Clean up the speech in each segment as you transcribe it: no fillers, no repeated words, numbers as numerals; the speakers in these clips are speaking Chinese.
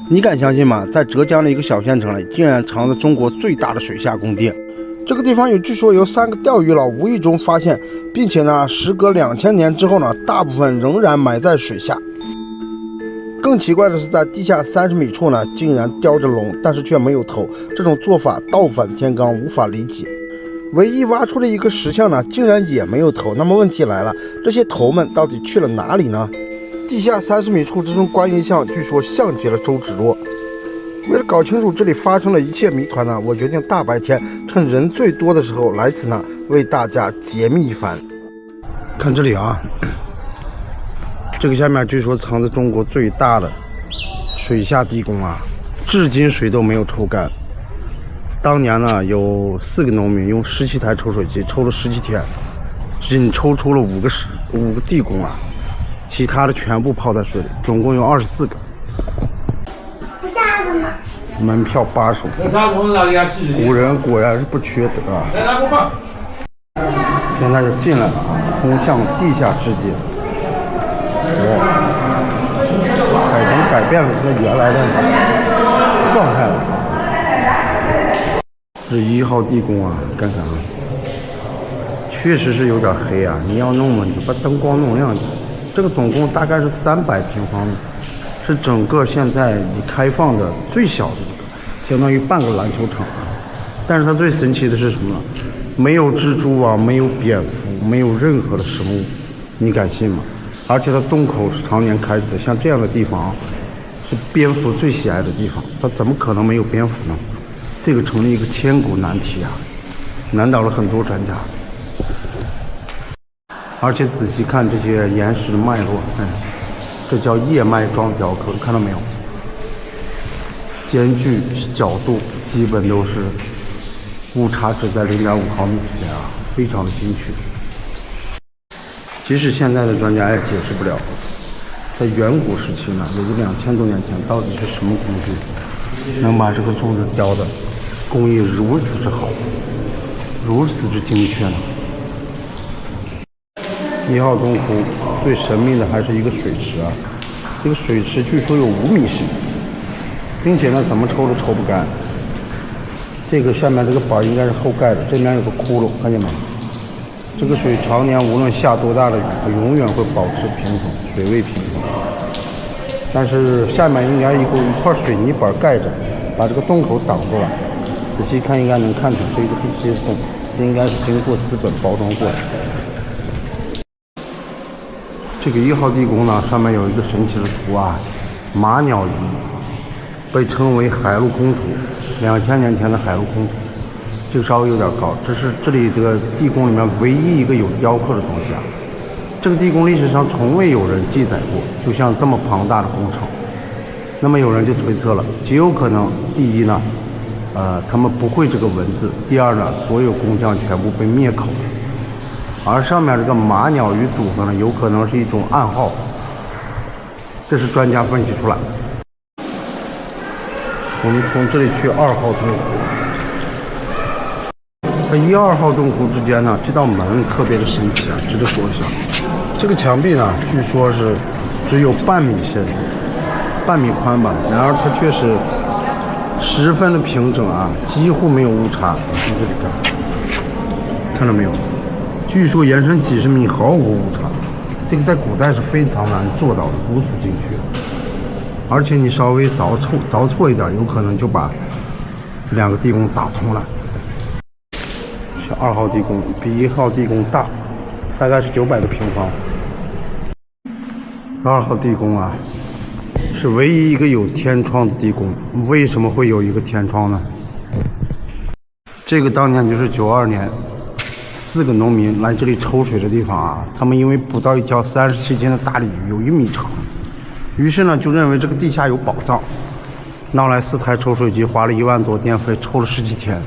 你敢相信吗？在浙江的一个小县城里，竟然藏着中国最大的水下宫殿。这个地方据说有3个钓鱼佬无意中发现，并且呢，时隔2000年之后呢，大部分仍然埋在水下。更奇怪的是，在地下30米处呢，竟然雕着龙，但是却没有头。这种做法倒反天罡，无法理解。唯一挖出的一个石像呢，竟然也没有头。那么问题来了，这些头们到底去了哪里呢？地下30米处这尊观音像，据说像极了周芷若。为了搞清楚这里发生的一切谜团呢，我决定大白天趁人最多的时候来此呢，为大家解密一番。看这里啊，这个下面据说藏着中国最大的水下地宫啊，至今水都没有抽干。当年呢，有4个农民用17台抽水机抽了17天，仅抽出了5个地宫啊，其他的全部泡在水里，总共有24个。不下子吗？门票85。古人果然是不缺德啊！现在就进来了，通向地下世界。彩灯改变了它原来的状态了。这1号地宫啊，看看啊，确实是有点黑啊。你要弄嘛，你就把灯光弄亮一点。这个总共大概是300平方米，是整个现在你开放的最小的一个，相当于半个篮球场啊。但是它最神奇的是什么呢？没有蜘蛛网，没有蝙蝠，没有任何的生物，你敢信吗？而且它洞口是常年开着的，像这样的地方是蝙蝠最喜爱的地方，它怎么可能没有蝙蝠呢？这个成了一个千古难题啊，难倒了很多专家。而且仔细看这些岩石的脉络，这叫叶脉状雕刻，看到没有？间距角度基本都是误差只在0.5毫米之间啊，非常的精确。即使现在的专家也解释不了，在远古时期呢，也就2000多年前，到底是什么工具能把这个柱子雕的工艺如此之好，如此之精确呢？1号洞窟最神秘的还是一个水池啊，这个水池据说有5米深，并且呢怎么抽都抽不干。这个下面这个板应该是后盖的，这边有个窟窿，看见没？这个水常年无论下多大的雨，它永远会保持平衡，水位平衡。但是下面应该一块水泥板盖着，把这个洞口挡住了。仔细看应该能看出是一个地接洞，这应该是经过资本包装过的。这个1号地宫呢，上面有一个神奇的图啊，马鸟鱼，被称为海陆空图，2000年前的海陆空图，这个稍微有点高，这是这里这个地宫里面唯一一个有雕刻的东西啊。这个地宫历史上从未有人记载过，就像这么庞大的工程。那么有人就推测了，极有可能第一呢，他们不会这个文字；第二呢，所有工匠全部被灭口了。而上面这个马鸟鱼组合呢，有可能是一种暗号，这是专家分析出来的。我们从这里去2号洞窟，这1、2号洞窟之间呢，这道门特别的神奇啊，值得说一下。这个墙壁呢，据说是只有半米深、半米宽吧，然而它却是十分的平整啊，几乎没有误差。从这里看到没有？据说延伸几十米毫无误差，这个在古代是非常难做到的，如此精确。而且你稍微凿错一点，有可能就把2个地宫打通了。这2号地宫比1号地宫大，大概是900个平方。2号地宫啊，是唯一一个有天窗的地宫。为什么会有一个天窗呢？这个当年就是92年4个农民来这里抽水的地方啊，他们因为捕到一条37斤的大鲤鱼，有1米长，于是呢就认为这个地下有宝藏，闹来4台抽水机，花了1万多电费，抽了10几天，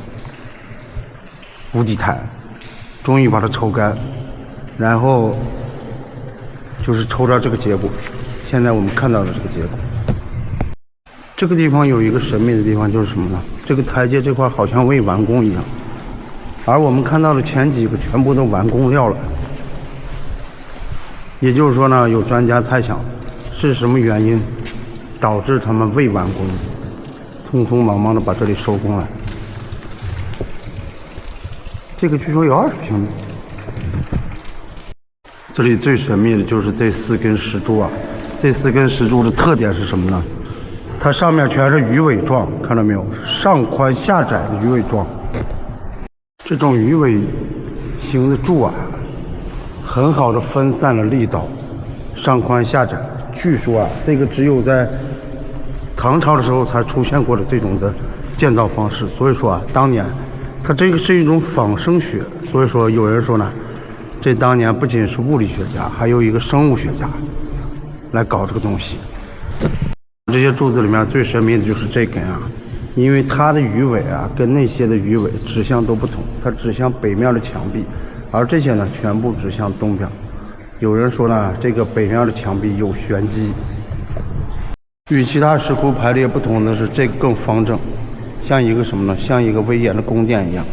无底潭，终于把它抽干，然后就是抽到这个结果，现在我们看到的这个结果。这个地方有一个神秘的地方，就是什么呢？这个台阶这块好像未完工一样，而我们看到的前几个全部都完工掉了。也就是说呢，有专家猜想是什么原因导致他们未完工，匆匆忙忙的把这里收工了。这个据说有20平米。这里最神秘的就是这4根石柱啊，这4根石柱的特点是什么呢？它上面全是鱼尾状，看到没有？上宽下窄的鱼尾状。这种鱼尾形的柱啊，很好的分散了力道，上宽下窄。据说啊，这个只有在唐朝的时候才出现过的这种的建造方式。所以说啊，当年它这个是一种仿生学。所以说有人说呢，这当年不仅是物理学家，还有一个生物学家来搞这个东西。这些柱子里面最神秘的就是这根啊，因为它的鱼尾啊跟那些的鱼尾指向都不同，它指向北面的墙壁，而这些呢全部指向东边。有人说呢，这个北面的墙壁有玄机。与其他石窟排列不同的是，这个更方正，像一个什么呢？像一个威严的宫殿一样。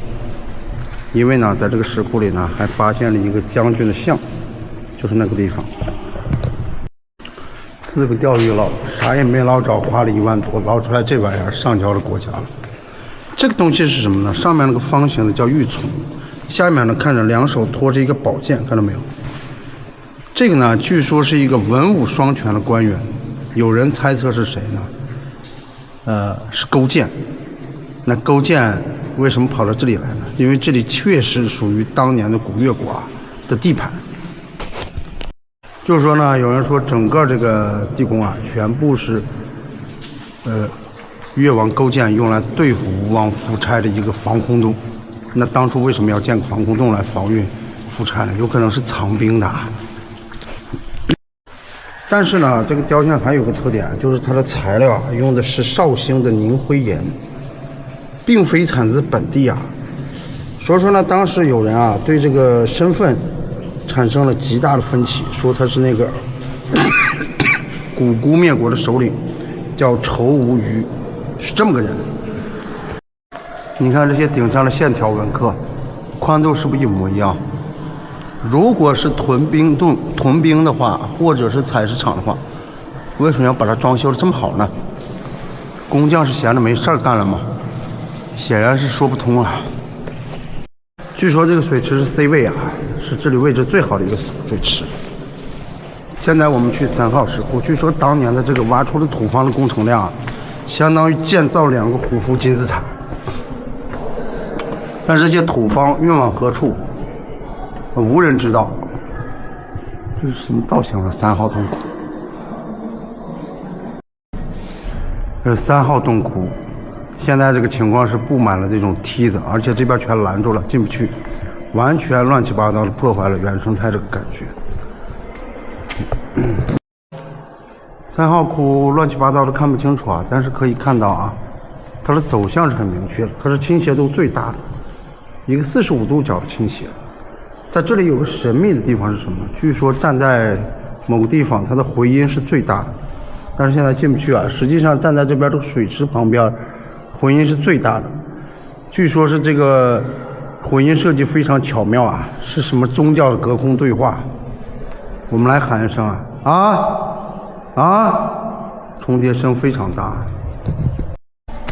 因为呢，在这个石窟里呢，还发现了一个将军的像，就是那个地方。4个钓鱼佬啥也没捞着，花了1万多捞出来这玩意儿，上交了国家了。这个东西是什么呢？上面那个方形的叫玉琮，下面呢看着2手托着一个宝剑，看到没有？这个呢，据说是一个文武双全的官员，有人猜测是谁呢？是勾践。那勾践为什么跑到这里来呢？因为这里确实属于当年的古越国的地盘。就是说呢，有人说整个这个地宫啊，全部是越王勾践用来对付吴王夫差的一个防空洞。那当初为什么要建个防空洞来防御夫差呢？有可能是藏兵的。但是呢，这个雕像还有个特点，就是它的材料用的是绍兴的凝灰岩，并非产自本地啊。所以说呢，当时有人啊对这个身份产生了极大的分歧，说他是那个古姑灭国的首领，叫仇无虞，是这么个人。你看这些顶上的线条纹刻，宽度是不是一模一样？如果是屯兵的话，或者是采石场的话，为什么要把它装修的这么好呢？工匠是闲着没事儿干了吗？显然是说不通啊。据说这个水池是 C 位啊，是这里位置最好的一个水池。现在我们去3号石窟，据说当年的这个挖出的土方的工程量相当于建造2个胡夫金字塔。但这些土方运往何处，无人知道。这是什么造型啊？3号洞窟。这是3号洞窟。现在这个情况是布满了这种梯子，而且这边全拦住了，进不去，完全乱七八糟的破坏了原生态这个感觉。3号窟乱七八糟的看不清楚啊，但是可以看到啊，它的走向是很明确的，它是倾斜度最大的，一个45度角的倾斜。在这里有个神秘的地方是什么？据说站在某个地方，它的回音是最大的，但是现在进不去啊。实际上站在这边这个水池旁边，回音是最大的。据说是这个回音设计非常巧妙啊，是什么宗教的隔空对话？我们来喊一声重叠声非常大。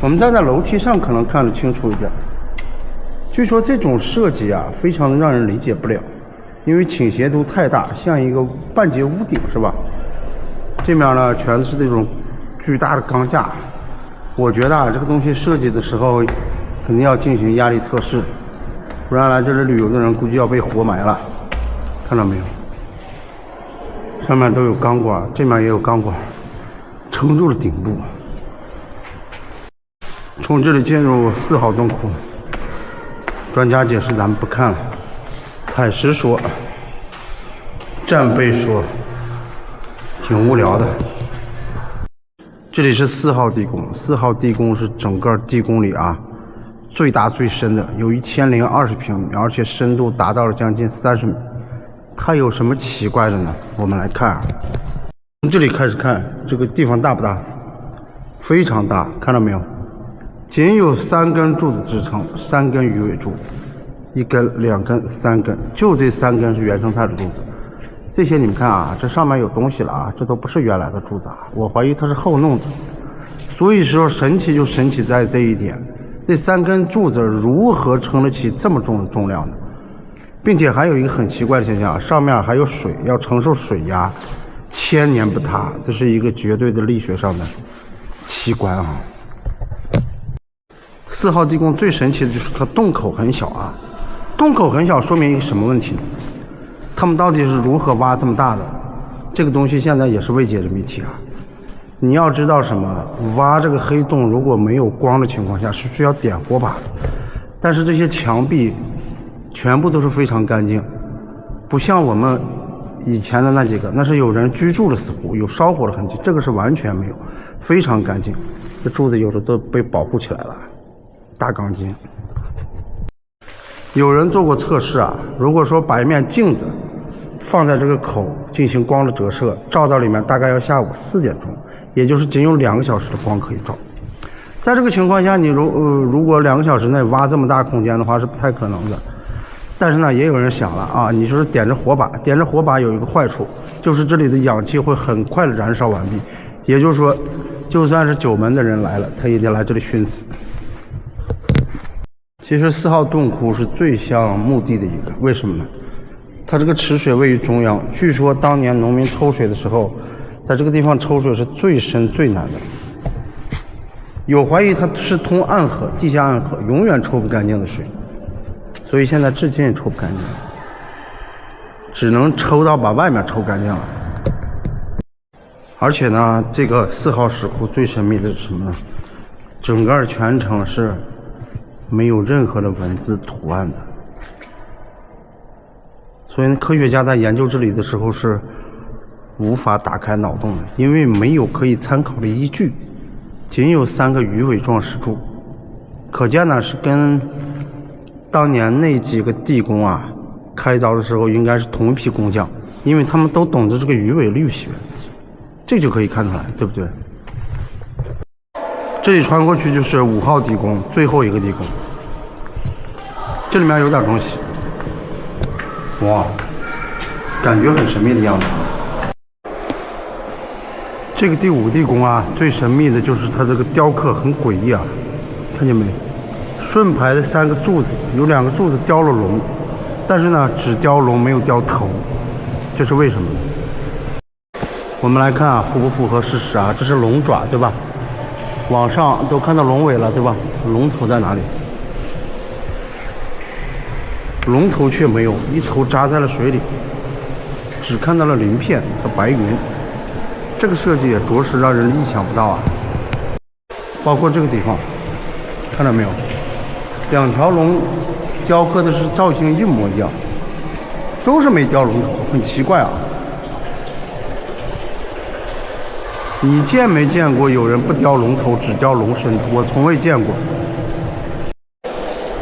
我们站在楼梯上可能看得清楚一点。据说这种设计啊，非常的让人理解不了，因为倾斜度太大，像一个半截屋顶是吧？这面呢全是这种巨大的钢架。我觉得啊，这个东西设计的时候肯定要进行压力测试，不然来这里旅游的人估计要被活埋了。看到没有？上面都有钢管，这面也有钢管，撑住了顶部。从这里进入4号洞窟，专家解释咱们不看了。采石说，战备说，挺无聊的。这里是4号地宫，4号地宫是整个地宫里啊最大最深的，有1020平米，而且深度达到了将近30米。它有什么奇怪的呢？我们来看啊，从这里开始看，这个地方大不大？非常大，看到没有？仅有3根柱子支撑，3根鱼尾柱，1根、2根、3根，就这3根是原生态的柱子。这些你们看啊，这上面有东西了啊，这都不是原来的柱子啊，我怀疑它是后弄的。所以说神奇就神奇在这一点，这3根柱子如何撑得起这么重的重量呢？并且还有一个很奇怪的现象，上面还有水，要承受水压，1000年不塌，这是一个绝对的力学上的奇观啊。4号地宫最神奇的就是它洞口很小啊，洞口很小说明一个什么问题呢？他们到底是如何挖这么大的？这个东西现在也是未解的谜题啊。你要知道什么？挖这个黑洞如果没有光的情况下是需要点火把的，但是这些墙壁全部都是非常干净，不像我们以前的那几个，那是有人居住的，似乎有烧火的痕迹，这个是完全没有，非常干净。这柱子有的都被保护起来了，大钢筋。有人做过测试啊，如果说把一面镜子放在这个口进行光的折射，照到里面大概要下午4点钟，也就是仅有2个小时的光可以照。在这个情况下，你如果2个小时内挖这么大空间的话是不太可能的。但是呢，也有人想了啊，你说点着火把，点着火把有一个坏处，就是这里的氧气会很快的燃烧完毕，也就是说，就算是9门的人来了，他也得来这里寻死。其实4号洞窟是最像墓地的一个，为什么呢？它这个池水位于中央，据说当年农民抽水的时候，在这个地方抽水是最深最难的，有怀疑它是通暗河、地下暗河，永远抽不干净的水，所以现在至今也抽不干净，只能抽到把外面抽干净了。而且呢，这个4号石窟最神秘的是什么呢？整个全程是没有任何的文字图案的，所以科学家在研究这里的时候是无法打开脑洞的，因为没有可以参考的依据，仅有3个鱼尾状石柱，可见呢是跟当年那几个地宫啊开凿的时候应该是同一批工匠，因为他们都懂得这个鱼尾律学，这就可以看出来，对不对？这里穿过去就是5号地宫，最后一个地宫，这里面有点东西，哇，感觉很神秘的样子。这个第5地宫啊，最神秘的就是它这个雕刻很诡异啊，看见没？顺排的3个柱子，有2个柱子雕了龙，但是呢，只雕龙没有雕头，这是为什么呢？我们来看啊，符不符合事实啊？这是龙爪，对吧？往上都看到龙尾了，对吧？龙头在哪里？龙头却没有，一头扎在了水里，只看到了鳞片和白云。这个设计也着实让人意想不到啊！包括这个地方，看到没有？2条龙雕刻的是造型一模一样，都是没雕龙头，很奇怪啊！你见没见过有人不雕龙头只雕龙身？我从未见过。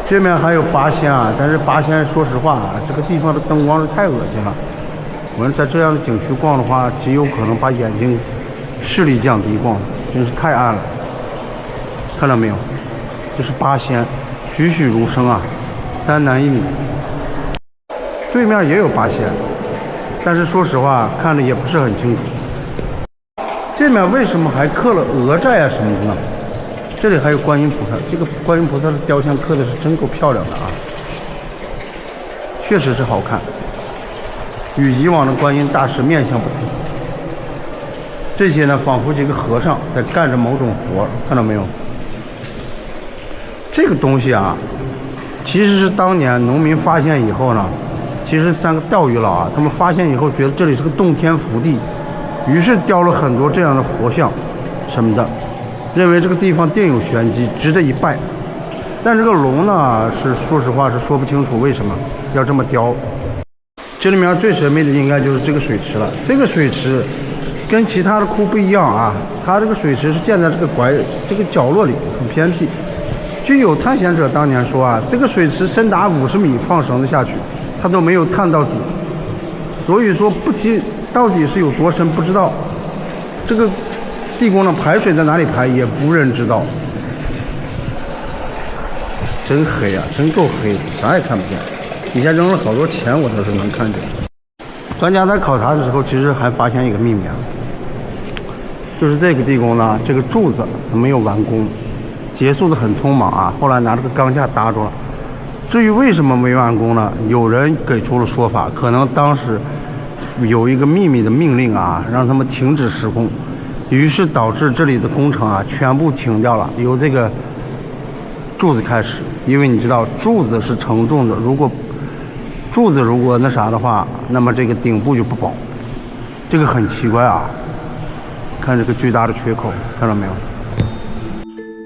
这面还有八仙啊，但是八仙说实话啊，这个地方的灯光是太恶心了。我们在这样的景区逛的话，极有可能把眼睛视力降低逛，真是太暗了。看到没有？这是八仙，栩栩如生啊，3男1女。对面也有八仙，但是说实话看着也不是很清楚。这面为什么还刻了鹅寨啊什么的呢？这里还有观音菩萨，这个观音菩萨的雕像刻的是真够漂亮的啊，确实是好看，与以往的观音大师面相不同。这些呢，仿佛几个和尚在干着某种活，看到没有？这个东西啊，其实是当年农民发现以后呢，其实3个钓鱼佬啊，他们发现以后觉得这里是个洞天福地，于是雕了很多这样的佛像什么的，认为这个地方定有玄机，值得一拜。但这个龙呢，是说实话是说不清楚为什么要这么雕。这里面最神秘的应该就是这个水池了。这个水池跟其他的窟不一样啊，它这个水池是建在这个角落里，很偏僻。据有探险者当年说啊，这个水池深达50米，放绳子下去，它都没有探到底。所以说不提到底是有多深不知道。这个地宫的排水在哪里排也无人知道。真黑啊，真够黑的，啥也看不见。底下扔了好多钱，我倒是能看见。专家在考察的时候，其实还发现一个秘密啊，就是这个地宫呢，这个柱子没有完工，结束的很匆忙啊，后来拿这个钢架搭住了。至于为什么没完工呢？有人给出了说法，可能当时有一个秘密的命令啊，让他们停止施工，于是导致这里的工程啊全部停掉了，由这个柱子开始。因为你知道柱子是承重的，柱子如果那啥的话，那么这个顶部就不保。这个很奇怪啊，看这个巨大的缺口，看到没有？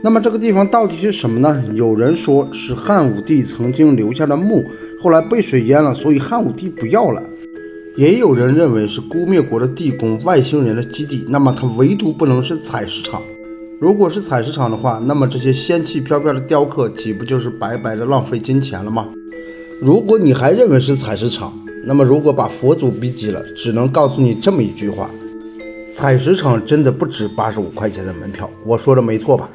那么这个地方到底是什么呢？有人说是汉武帝曾经留下的墓，后来被水淹了，所以汉武帝不要了。也有人认为是姑灭国的地宫，外星人的基地，那么它唯独不能是采石场。如果是采石场的话，那么这些仙气飘飘的雕刻岂不就是白白的浪费金钱了吗？如果你还认为是采石场，那么如果把佛祖逼急了，只能告诉你这么一句话：采石场真的不值85块钱的门票。我说的没错吧？